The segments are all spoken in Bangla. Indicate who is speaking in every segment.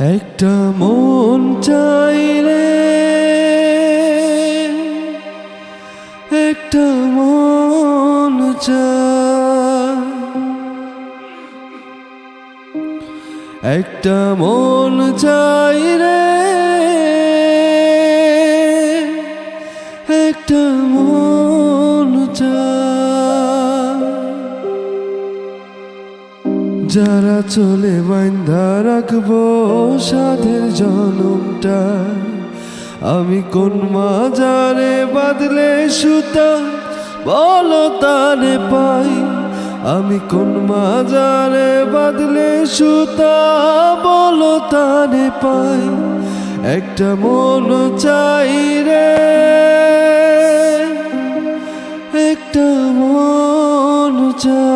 Speaker 1: একটা মন চাই রে, একটা মন চাই, একটা মন চাই রে, একটা মন চাই। যারা চলে বাঁধা রাখবো সাধের জনমটা, আমি কোন মাজারে বাঁধলে সুতা বলো তারে পাই, আমি কোন মাজারে বাঁধলে সুতা বলো তারে পাই। একটা মন চাই রে, একটা মন চাই।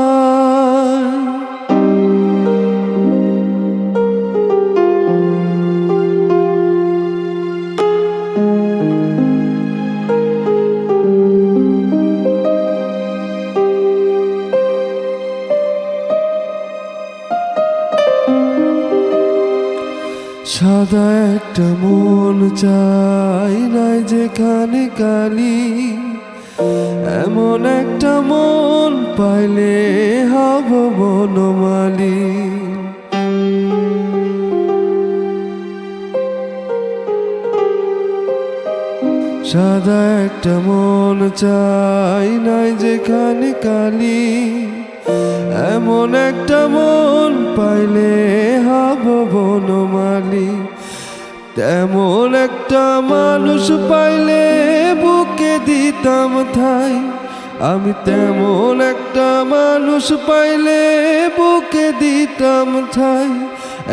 Speaker 1: সাদা একটা মন চাই নাই যেখানে কালি, এমন একটা মন পাইলে হব বনমালী। সাদা একটা মন চাই নাই যেখানে কালি, এমন একটা মন পাইলে হব বনমালী। তেমন একটা মানুষ পাইলে বুকে দিতাম ঠাই, আমি তেমন একটা মানুষ পাইলে বুকে দিতাম ঠাই।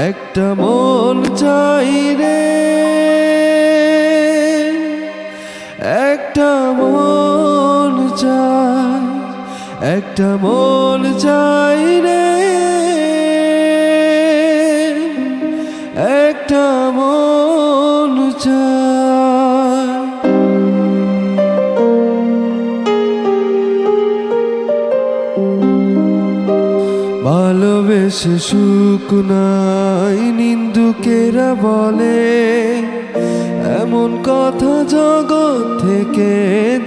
Speaker 1: একটা মন চাই রে, একটা মন চাই, একটা মন চাই রে, একটা মন চাই। ভালোবেসে সুখ নাই নিন্দুকেরা বলে, এমন কথা জগৎ থেকে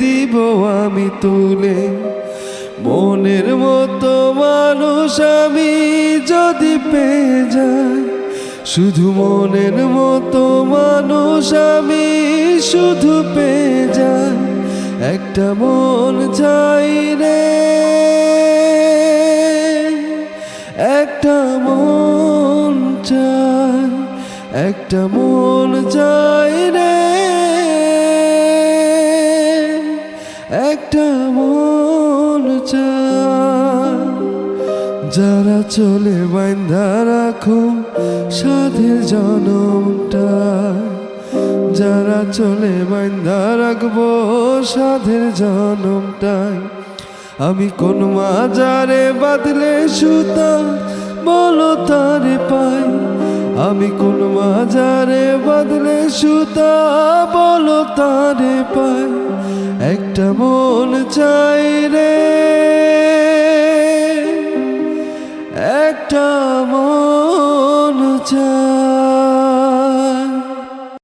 Speaker 1: দিব আমি তুলে। মনের মতো মানুষ আমি যদি পেয়ে যাই, শুধু মনের মতো মানুষ আমি শুধু পেয়ে যাই। একটা মন চাই রে, একটা মন চাই, একটা মন চাই রে, একটা মন চাই। যারা চলে বাঁধা রাখো সাধের জনমটা, যারা চলে বাঁধা রাখবো সাধের জনমটাই। আমি কোন মাজারে বাঁধলে সুতা বলো তারে পাই, আমি কোন মাজারে বাঁধলে সুতা বলো তারে পাই। একটা মন চাই রে,